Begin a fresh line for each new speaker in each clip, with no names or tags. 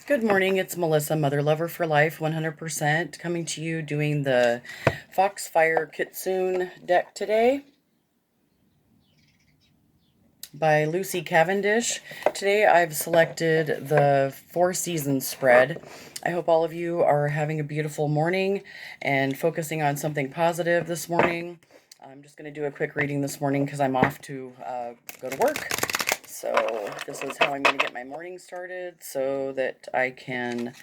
Good morning, it's Melissa, Mother Lover for Life, 100%, coming to you doing the Foxfire Kitsune deck today by Lucy Cavendish. Today I've selected the Four Seasons spread. I hope all of you are having a beautiful morning and focusing on something positive this morning. I'm just going to do a quick reading this morning because I'm off to go to work. So this is how I'm going to get my morning started so that I can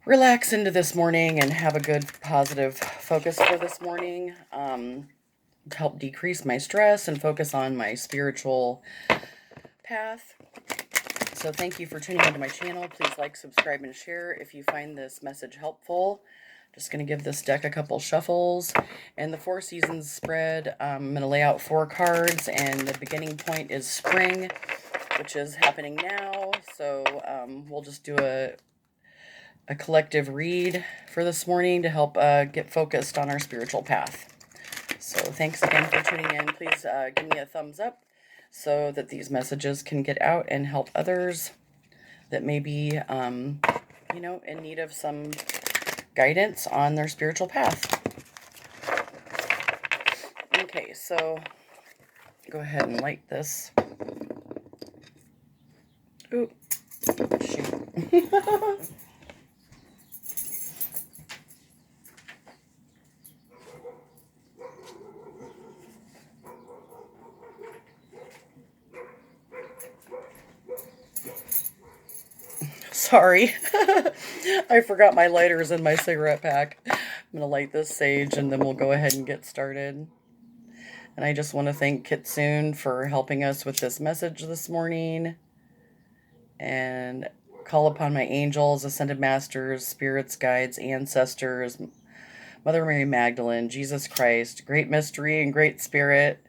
relax into this morning and have a good positive focus for this morning. To help decrease my stress and focus on my spiritual path. So thank you for tuning into my channel. Please like, subscribe, and share if you find this message helpful. Just going to give this deck a couple shuffles. And the Four Seasons spread, I'm going to lay out 4 cards, and the beginning point is spring, which is happening now. So we'll just do a collective read for this morning to help get focused on our spiritual path. So thanks again for tuning in. Please give me a thumbs up so that these messages can get out and help others that may be, in need of some guidance on their spiritual path. Okay, so go ahead and light this. Ooh, shoot. Sorry, I forgot my lighters in my cigarette pack. I'm going to light this sage and then we'll go ahead and get started. And I just want to thank Kitsune for helping us with this message this morning. And call upon my angels, ascended masters, spirits, guides, ancestors, Mother Mary Magdalene, Jesus Christ, Great Mystery and Great Spirit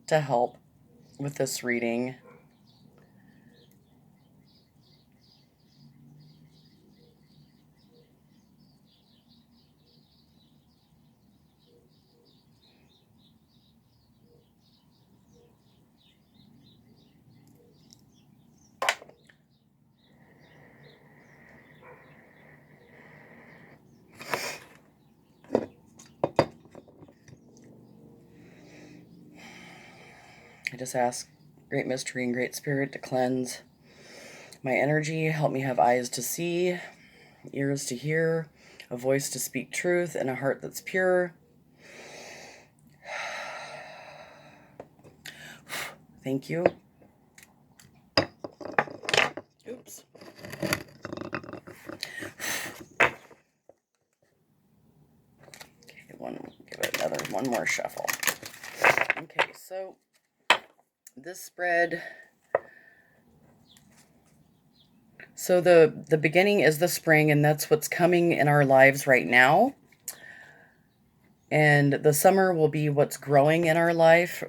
to help with this reading. I just ask Great Mystery and Great Spirit to cleanse my energy, help me have eyes to see, ears to hear, a voice to speak truth, and a heart that's pure. Thank you. Oops. Okay, give it one more shuffle. Okay, so this spread, so the beginning is the spring, and that's what's coming in our lives right now. And the summer will be what's growing in our life.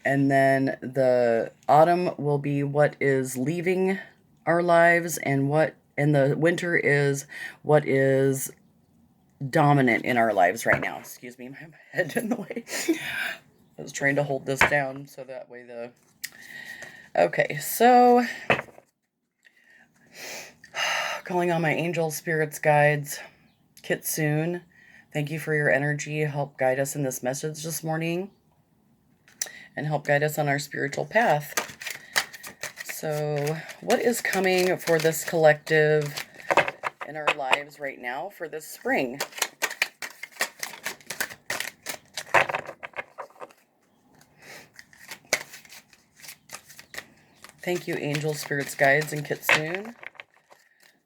And then the autumn will be what is leaving our lives, and the winter is what is dominant in our lives right now. Excuse me, my head in the way. I was trying to hold this down so that way Okay, so calling on my angels, spirits, guides, Kitsune, thank you for your energy. Help guide us in this message this morning and help guide us on our spiritual path. So what is coming for this collective in our lives right now for this spring? Thank you, angels, spirits, guides, and Kitsune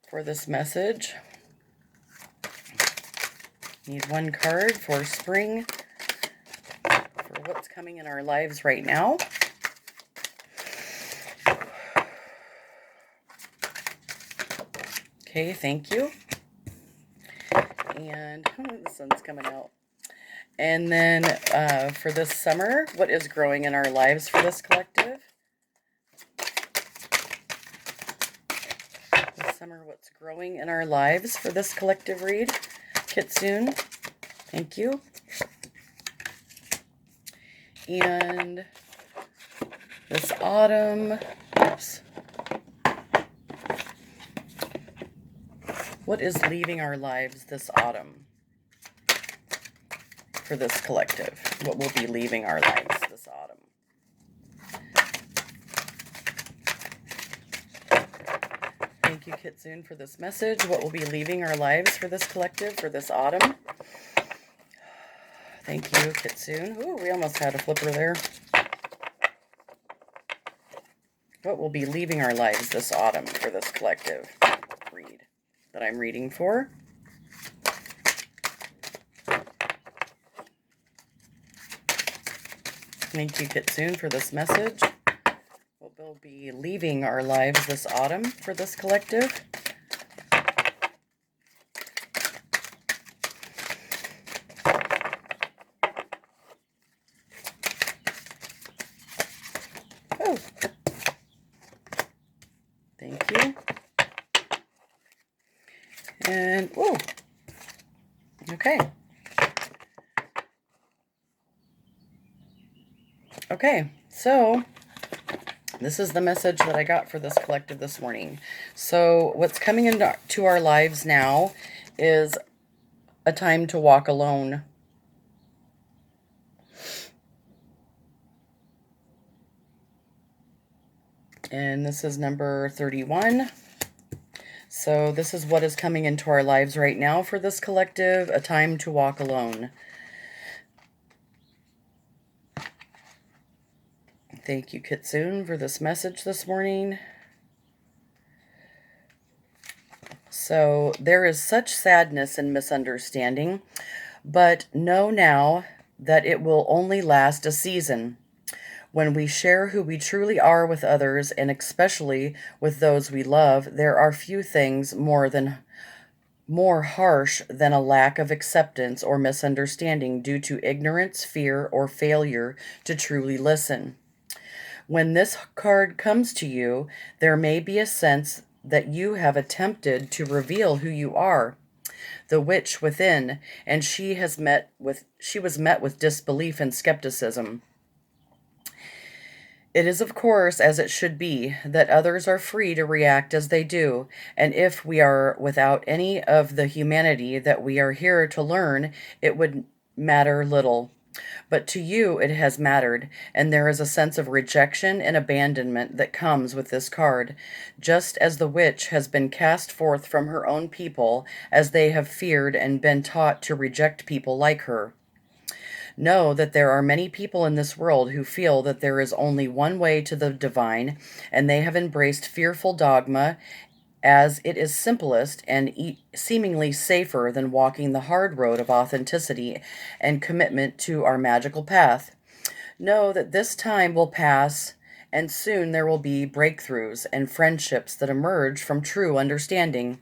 for this message. Need one card for spring, for what's coming in our lives right now. Okay, thank you. And the sun's coming out. And then for this summer, what is growing in our lives for this collective? This summer, what's growing in our lives for this collective read? Kitsune, thank you. And this autumn, oops, What is leaving our lives this autumn for this collective? What will be leaving our lives this autumn? Thank you, Kitsune, for this message. What will be leaving our lives for this collective for this autumn? Thank you, Kitsune. Ooh, we almost had a flipper there. What will be leaving our lives this autumn for this collective read that I'm reading for? Thank you, Kitsune, for this message. What will be leaving our lives this autumn for this collective? Oh, thank you. And, whoa. Okay. Okay, so this is the message that I got for this collective this morning. So what's coming into our lives now is a time to walk alone. And this is number 31. So this is what is coming into our lives right now for this collective, a time to walk alone. Thank you, Kitsune, for this message this morning. So there is such sadness and misunderstanding, but know now that it will only last a season. When we share who we truly are with others, and especially with those we love, there are few things more harsh than a lack of acceptance or misunderstanding due to ignorance, fear, or failure to truly listen. When this card comes to you, there may be a sense that you have attempted to reveal who you are, the witch within, and she was met with disbelief and skepticism. It is, of course, as it should be, that others are free to react as they do, and if we are without any of the humanity that we are here to learn, it would matter little. But to you it has mattered, and there is a sense of rejection and abandonment that comes with this card, just as the witch has been cast forth from her own people, as they have feared and been taught to reject people like her. Know that there are many people in this world who feel that there is only one way to the divine, and they have embraced fearful dogma as it is simplest and seemingly safer than walking the hard road of authenticity and commitment to our magical path. Know that this time will pass, and soon there will be breakthroughs and friendships that emerge from true understanding.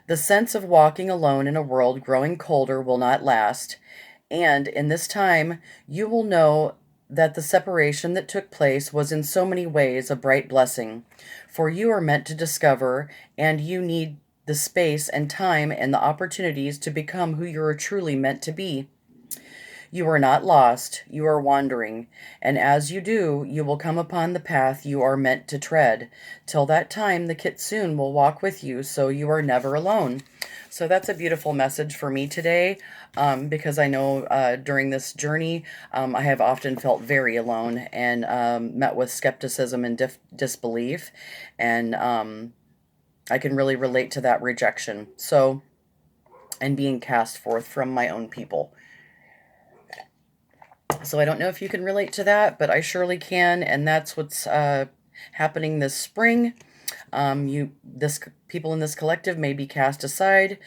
The sense of walking alone in a world growing colder will not last, and in this time you will know that the separation that took place was in so many ways a bright blessing, for you are meant to discover, and you need the space and time and the opportunities to become who you are truly meant to be. You are not lost, you are wandering, and as you do, you will come upon the path you are meant to tread. Till that time, the Kitsune will walk with you, so you are never alone. So that's a beautiful message for me today, because I know during this journey, I have often felt very alone and met with skepticism and disbelief, and I can really relate to that rejection. So, and being cast forth from my own people. So I don't know if you can relate to that, but I surely can, and that's what's happening this spring. People in this collective may be cast aside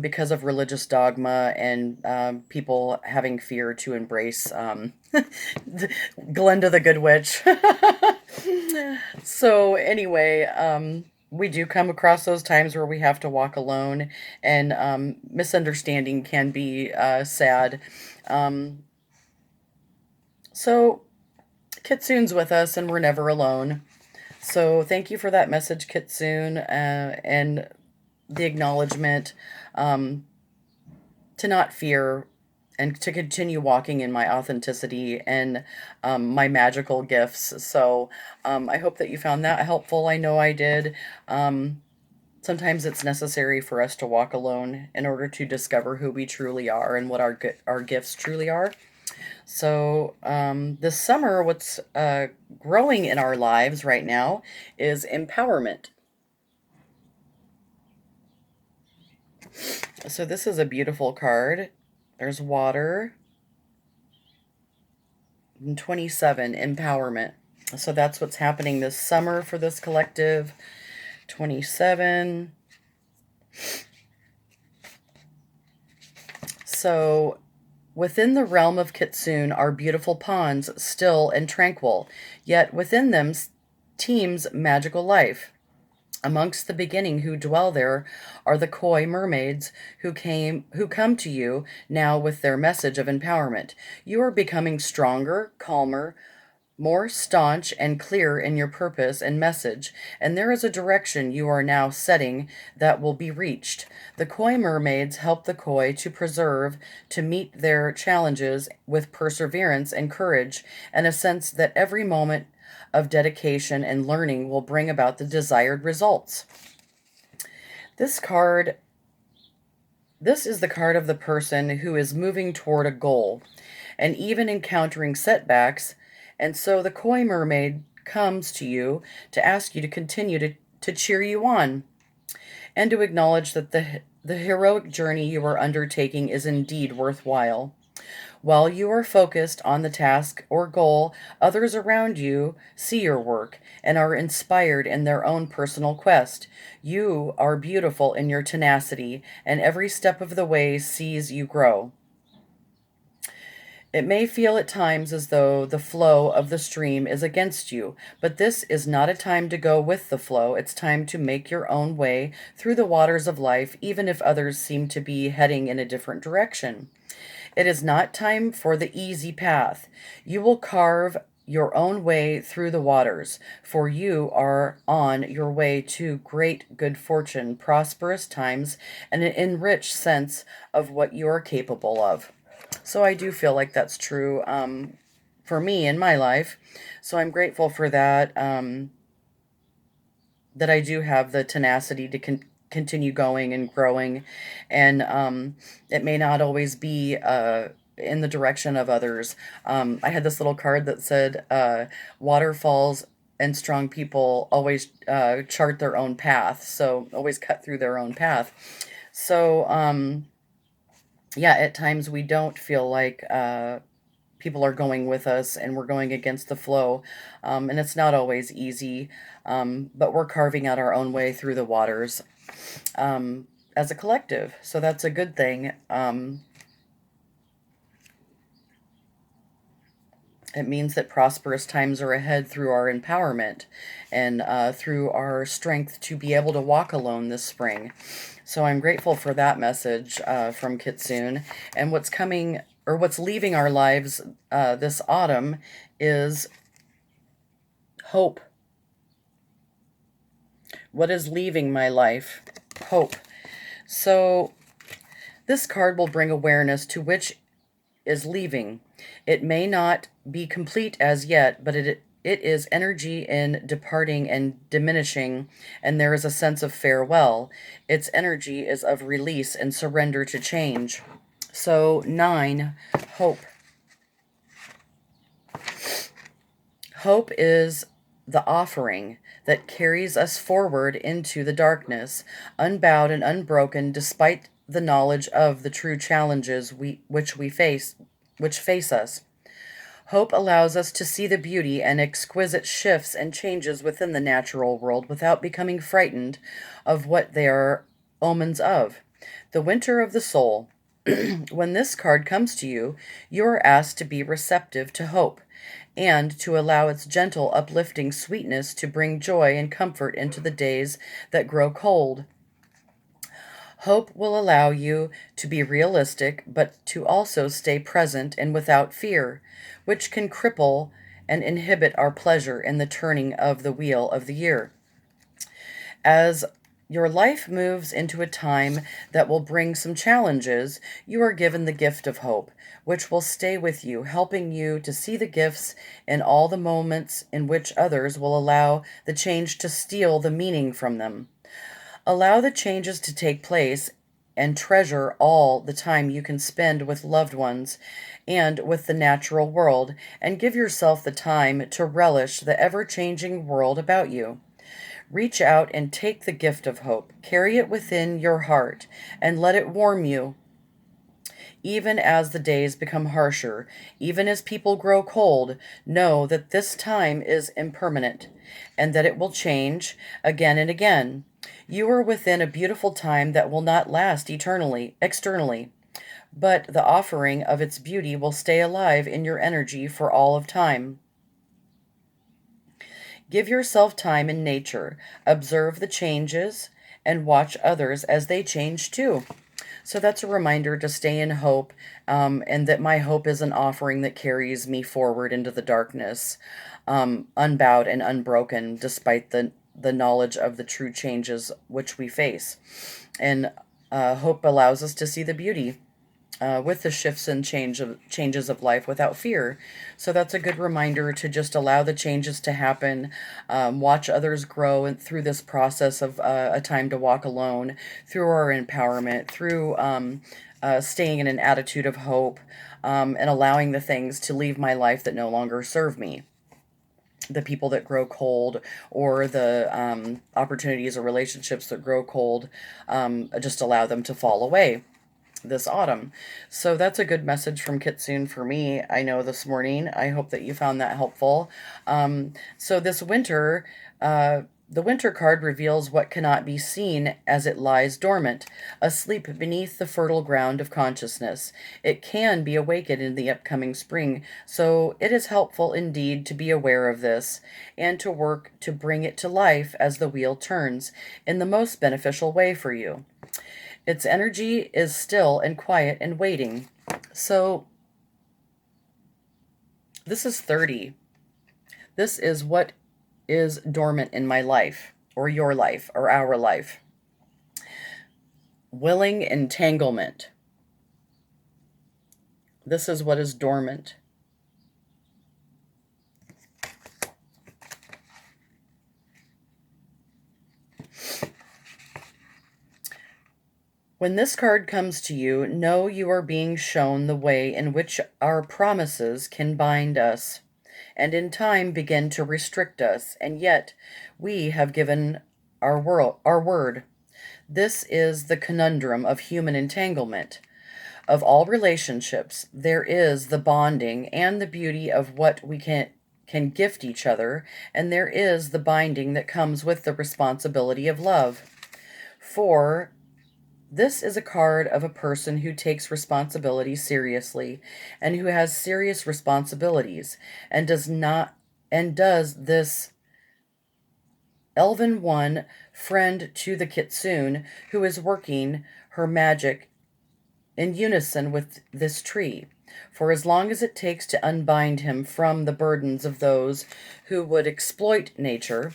because of religious dogma and people having fear to embrace Glenda the Good Witch. So anyway, we do come across those times where we have to walk alone, and misunderstanding can be sad. So Kitsune's with us, and we're never alone. So thank you for that message, Kitsune, and the acknowledgement to not fear and to continue walking in my authenticity and my magical gifts. So I hope that you found that helpful. I know I did. Sometimes it's necessary for us to walk alone in order to discover who we truly are and what our gifts truly are. So, this summer, what's growing in our lives right now is empowerment. So, this is a beautiful card. There's water, and 27, empowerment. So, that's what's happening this summer for this collective. 27. So, within the realm of Kitsune are beautiful ponds, still and tranquil, yet within them teems magical life. Amongst the beginning who dwell there are the koi mermaids who come to you now with their message of empowerment. You are becoming stronger, calmer, more staunch and clear in your purpose and message, and there is a direction you are now setting that will be reached. The koi mermaids help the koi to meet their challenges with perseverance and courage, and a sense that every moment of dedication and learning will bring about the desired results. This card, this is the card of the person who is moving toward a goal and even encountering setbacks, and so the koi mermaid comes to you to ask you to continue to cheer you on and to acknowledge that the heroic journey you are undertaking is indeed worthwhile. While you are focused on the task or goal, others around you see your work and are inspired in their own personal quest. You are beautiful in your tenacity, and every step of the way sees you grow. It may feel at times as though the flow of the stream is against you, but this is not a time to go with the flow. It's time to make your own way through the waters of life, even if others seem to be heading in a different direction. It is not time for the easy path. You will carve your own way through the waters, for you are on your way to great good fortune, prosperous times, and an enriched sense of what you are capable of. So I do feel like that's true for me in my life. So I'm grateful for that. That I do have the tenacity to continue going and growing, and it may not always be in the direction of others. I had this little card that said, "Waterfalls and strong people always chart their own path, so always cut through their own path." So yeah, at times we don't feel like people are going with us and we're going against the flow. And it's not always easy, but we're carving out our own way through the waters as a collective. So that's a good thing. It means that prosperous times are ahead through our empowerment and through our strength to be able to walk alone this spring. So I'm grateful for that message from Kitsune. And what's coming or what's leaving our lives this autumn is hope. What is leaving my life? Hope. So this card will bring awareness to which is leaving. It may not be complete as yet, but it is energy in departing and diminishing, and there is a sense of farewell. Its energy is of release and surrender to change. So 9, hope. Hope is the offering that carries us forward into the darkness, unbowed and unbroken despite the knowledge of the true challenges which face us. Hope allows us to see the beauty and exquisite shifts and changes within the natural world without becoming frightened of what they are omens of. The winter of the soul. When this card comes to you, you are asked to be receptive to hope and to allow its gentle, uplifting sweetness to bring joy and comfort into the days that grow cold. Hope will allow you to be realistic, but to also stay present and without fear, which can cripple and inhibit our pleasure in the turning of the wheel of the year. As your life moves into a time that will bring some challenges, you are given the gift of hope, which will stay with you, helping you to see the gifts in all the moments in which others will allow the change to steal the meaning from them. Allow the changes to take place and treasure all the time you can spend with loved ones and with the natural world, and give yourself the time to relish the ever changing world about you. Reach out and take the gift of hope. Carry it within your heart and let it warm you. Even as the days become harsher, even as people grow cold, know that this time is impermanent and that it will change again and again. You are within a beautiful time that will not last eternally, externally, but the offering of its beauty will stay alive in your energy for all of time. Give yourself time in nature, observe the changes, and watch others as they change too. So that's a reminder to stay in hope, and that my hope is an offering that carries me forward into the darkness, unbowed and unbroken, despite the knowledge of the true changes which we face. And hope allows us to see the beauty with the shifts and changes of life without fear. So that's a good reminder to just allow the changes to happen, watch others grow, and through this process of a time to walk alone, through our empowerment, through staying in an attitude of hope, and allowing the things to leave my life that no longer serve me. The people that grow cold, or the opportunities or relationships that grow cold, just allow them to fall away this autumn. So that's a good message from Kitsune for me, I know, this morning. I hope that you found that helpful. So this winter, the winter card reveals what cannot be seen as it lies dormant, asleep beneath the fertile ground of consciousness. It can be awakened in the upcoming spring, so it is helpful indeed to be aware of this and to work to bring it to life as the wheel turns in the most beneficial way for you. Its energy is still and quiet and waiting. So this is 30. This is what is dormant in my life, or your life, or our life. Willing entanglement. This is what is dormant. When this card comes to you, know you are being shown the way in which our promises can bind us, and in time begin to restrict us, and yet we have given our word. This is the conundrum of human entanglement. Of all relationships, there is the bonding and the beauty of what we can gift each other, and there is the binding that comes with the responsibility of love. For this is a card of a person who takes responsibility seriously and who has serious responsibilities and does this Elven one friend to the Kitsune who is working her magic in unison with this tree. For as long as it takes to unbind him from the burdens of those who would exploit nature,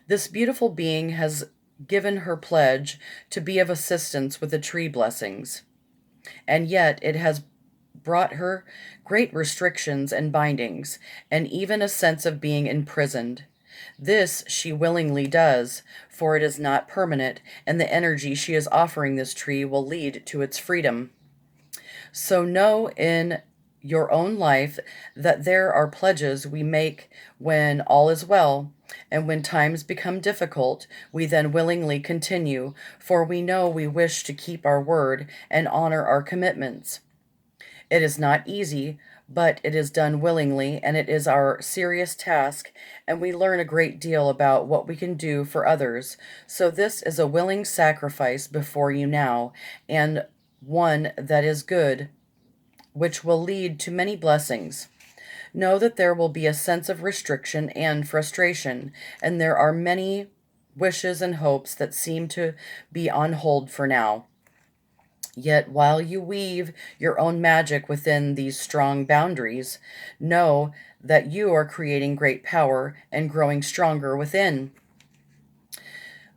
this beautiful being has given her pledge to be of assistance with the tree blessings, and yet it has brought her great restrictions and bindings, and even a sense of being imprisoned. This she willingly does, for it is not permanent, and the energy she is offering this tree will lead to its freedom. So know in your own life that there are pledges we make when all is well, and when times become difficult, we then willingly continue, for we know we wish to keep our word and honor our commitments. It is not easy, but it is done willingly, and it is our serious task, and we learn a great deal about what we can do for others. So this is a willing sacrifice before you now, and one that is good, which will lead to many blessings. Know that there will be a sense of restriction and frustration, and there are many wishes and hopes that seem to be on hold for now. Yet while you weave your own magic within these strong boundaries, know that you are creating great power and growing stronger within.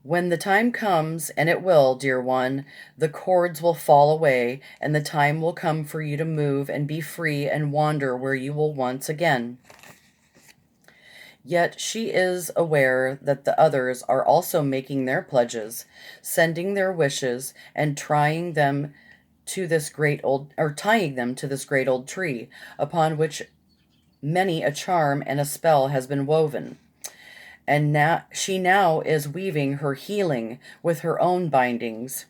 When the time comes, and it will, dear one, the cords will fall away, and the time will come for you to move and be free and wander where you will once again. Yet she is aware that the others are also making their pledges, sending their wishes, and trying them to this great old or tying them to this great old tree, upon which many a charm and a spell has been woven. And now she now is weaving her healing with her own bindings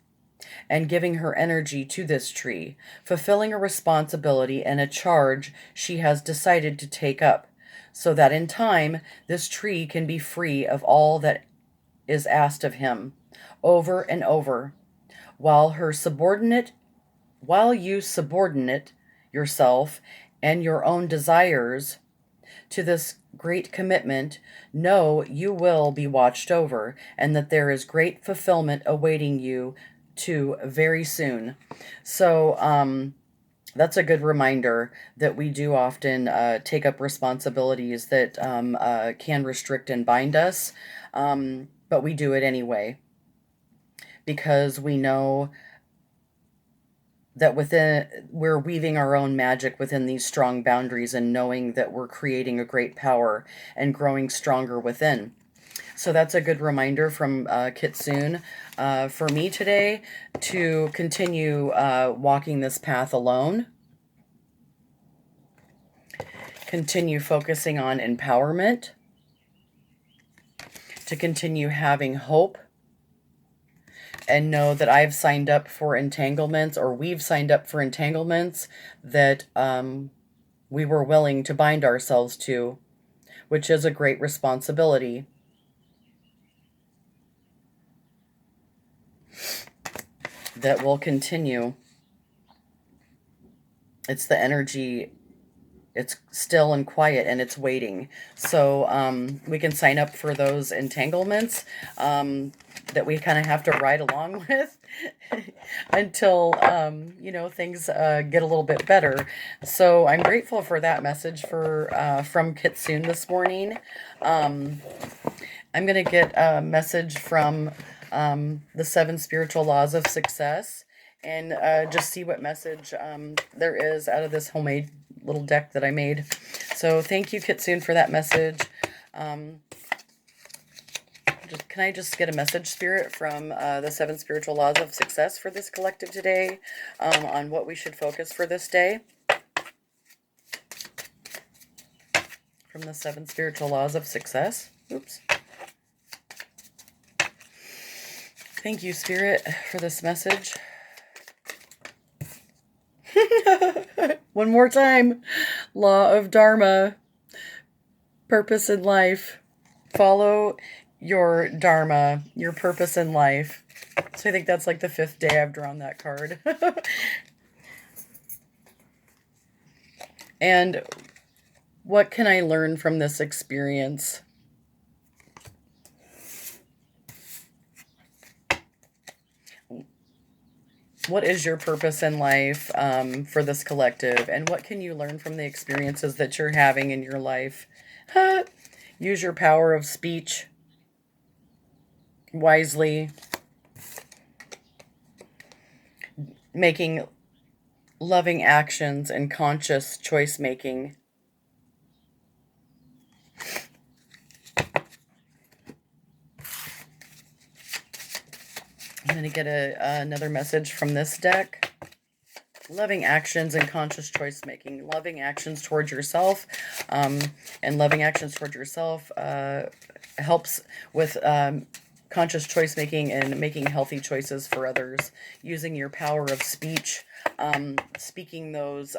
and giving her energy to this tree, fulfilling a responsibility and a charge she has decided to take up, so that in time this tree can be free of all that is asked of him, over and over, while her subordinate while you subordinate yourself and your own desires to this great commitment, know you will be watched over and that there is great fulfillment awaiting you too very soon. So, that's a good reminder that we do often take up responsibilities that can restrict and bind us, but we do it anyway because we know that we're weaving our own magic within these strong boundaries and knowing that we're creating a great power and growing stronger within. So that's a good reminder from Kitsune for me today to continue walking this path alone, continue focusing on empowerment, to continue having hope, and know that I've signed up for entanglements, or we've signed up for entanglements that we were willing to bind ourselves to, which is a great responsibility. That will continue. It's the energy. It's still and quiet and it's waiting. So we can sign up for those entanglements that we kind of have to ride along with until, things get a little bit better. So I'm grateful for that message from Kitsune this morning. I'm going to get a message from the 7 spiritual laws of success and just see what message there is out of this homemade little deck that I made. So thank you, Kitsune, for that message. Can I just get a message, Spirit, from the 7 spiritual laws of success for this collective today on what we should focus for this day? From the 7 spiritual laws of success. Oops. Thank you, Spirit, for this message. One more time. Law of Dharma. Purpose in life. Follow your Dharma, your purpose in life. So I think that's like the 5th day I've drawn that card. And what can I learn from this experience? What is your purpose in life for this collective? And what can you learn from the experiences that you're having in your life? Use your power of speech wisely. Making loving actions and conscious choice making. I'm going to get another message from this deck. Loving actions and conscious choice making. Loving actions towards yourself. And loving actions towards yourself helps with conscious choice making and making healthy choices for others. Using your power of speech. Speaking those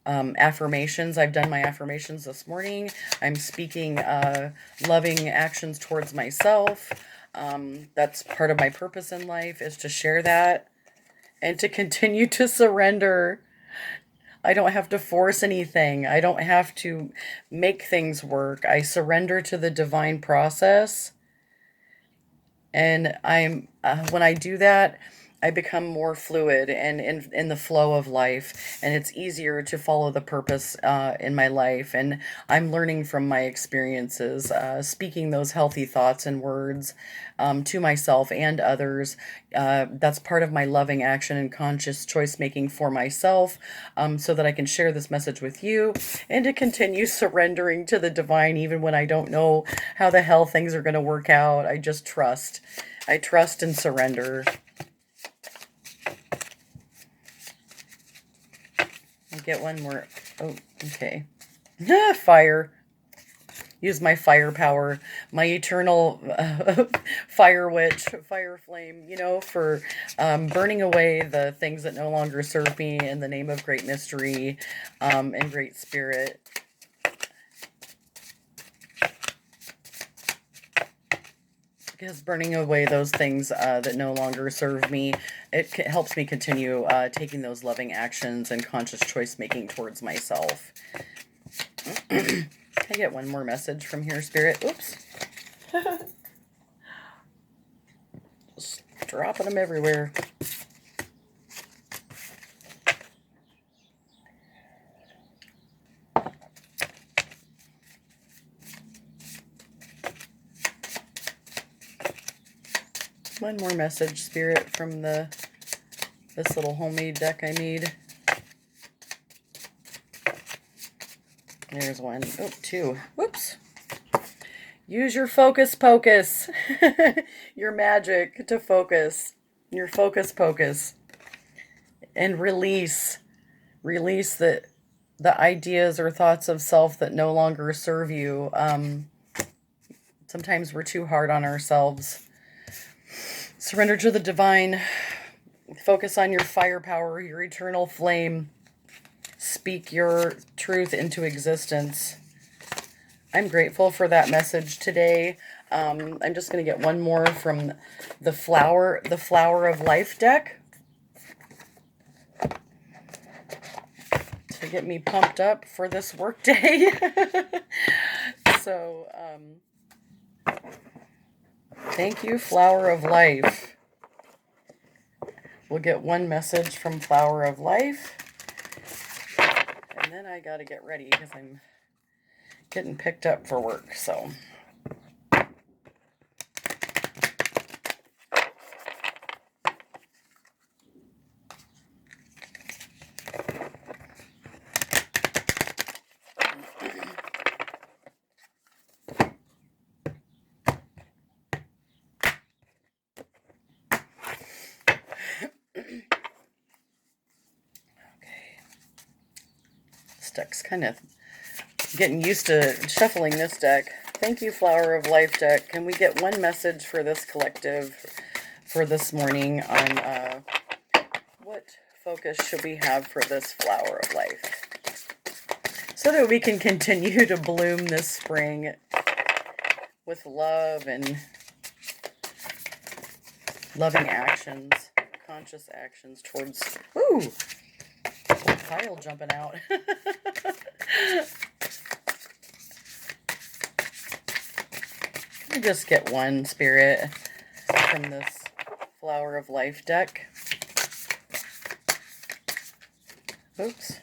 affirmations. I've done my affirmations this morning. I'm speaking loving actions towards myself. That's part of my purpose in life, is to share that and to continue to surrender. I don't have to force anything. I don't have to make things work. I surrender to the divine process. And when I do that, I become more fluid and in the flow of life, and it's easier to follow the purpose in my life. And I'm learning from my experiences, speaking those healthy thoughts and words to myself and others. That's part of my loving action and conscious choice making for myself, so that I can share this message with you and to continue surrendering to the divine, even when I don't know how the hell things are going to work out. I just trust. I trust and surrender. I'll get one more. Oh, okay. Fire. Use my fire power, my eternal fire witch, fire flame, for burning away the things that no longer serve me in the name of great mystery and great spirit. Because burning away those things that no longer serve me, it helps me continue taking those loving actions and conscious choice making towards myself. Can I get one more message from here, Spirit? Oops. Just dropping them everywhere. One more message, Spirit, from this little homemade deck I made. There's one. Oh, two. Whoops. Use your focus pocus. Your magic to focus. Your focus pocus. And release. Release the ideas or thoughts of self that no longer serve you. Sometimes we're too hard on ourselves. Surrender to the divine. Focus on your firepower, your eternal flame. Speak your truth into existence. I'm grateful for that message today. I'm just going to get one more from the Flower of Life deck to get me pumped up for this work day. So, thank you, Flower of Life. We'll get one message from Flower of Life. And then I got to get ready because I'm getting picked up for work, so. This deck's kind of getting used to shuffling this deck. Thank you, Flower of Life deck. Can we get one message for this collective for this morning on what focus should we have for this Flower of Life, so that we can continue to bloom this spring with love and loving actions, conscious actions towards, ooh, whole pile jumping out. Let me just get one, Spirit, from this Flower of Life deck. Oops.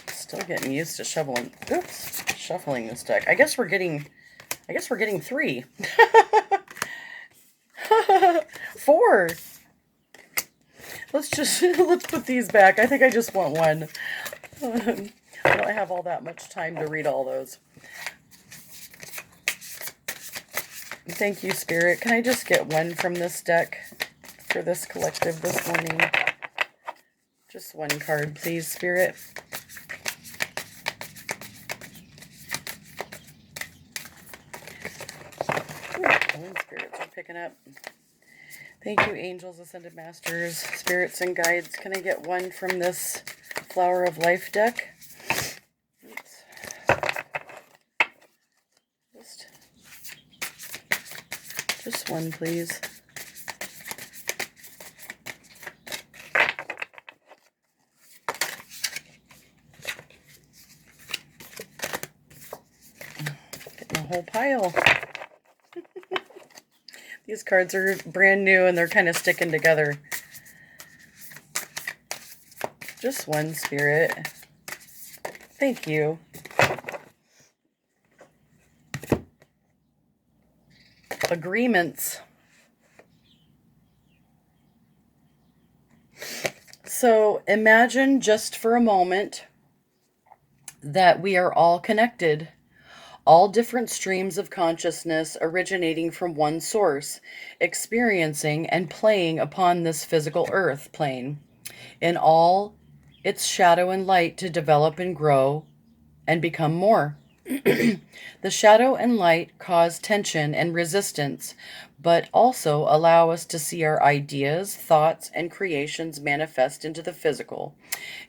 Still getting used to shuffling this deck. I guess we're getting three. 4. Let's put these back. I think I just want one. I don't have all that much time to read all those. Thank you, Spirit. Can I just get one from this deck for this collective this morning? Just one card, please, Spirit. Ooh, spirits are picking up. Thank you, angels, ascended masters, spirits, and guides. Can I get one from this Flower of Life deck? Oops. Just one, please. Getting a whole pile. These cards are brand new and they're kind of sticking together. Just one, Spirit. Thank you. Agreements. So imagine just for a moment that we are all connected, all different streams of consciousness originating from one source, experiencing and playing upon this physical earth plane, in all its shadow and light to develop and grow and become more. The shadow and light cause tension and resistance, but also allow us to see our ideas, thoughts, and creations manifest into the physical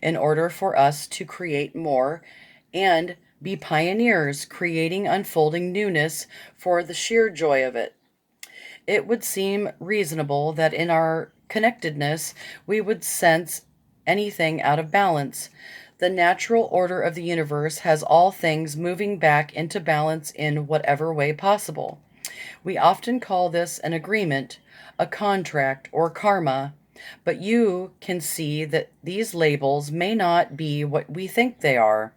in order for us to create more and be pioneers, creating unfolding newness for the sheer joy of it. It would seem reasonable that in our connectedness we would sense anything out of balance. The natural order of the universe has all things moving back into balance in whatever way possible. We often call this an agreement, a contract, or karma, but you can see that these labels may not be what we think they are,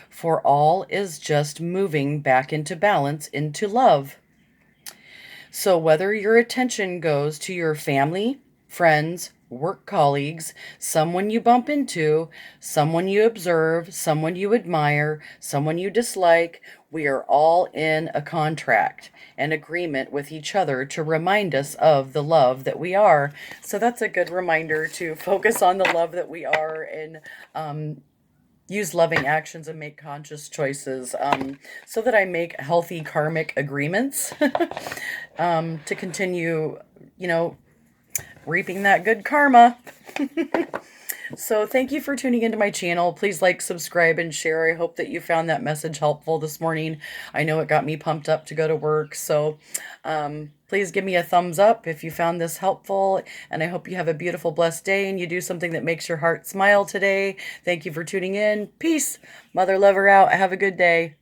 for all is just moving back into balance, into love. So, whether your attention goes to your family, friends, work colleagues, someone you bump into, someone you observe, someone you admire, someone you dislike, we are all in a contract, an agreement with each other to remind us of the love that we are. So, that's a good reminder to focus on the love that we are and use loving actions and make conscious choices, so that I make healthy karmic agreements to continue, reaping that good karma. So thank you for tuning into my channel. Please like, subscribe, and share. I hope that you found that message helpful this morning. I know it got me pumped up to go to work. So please give me a thumbs up if you found this helpful. And I hope you have a beautiful, blessed day and you do something that makes your heart smile today. Thank you for tuning in. Peace. Mother Lover out. Have a good day.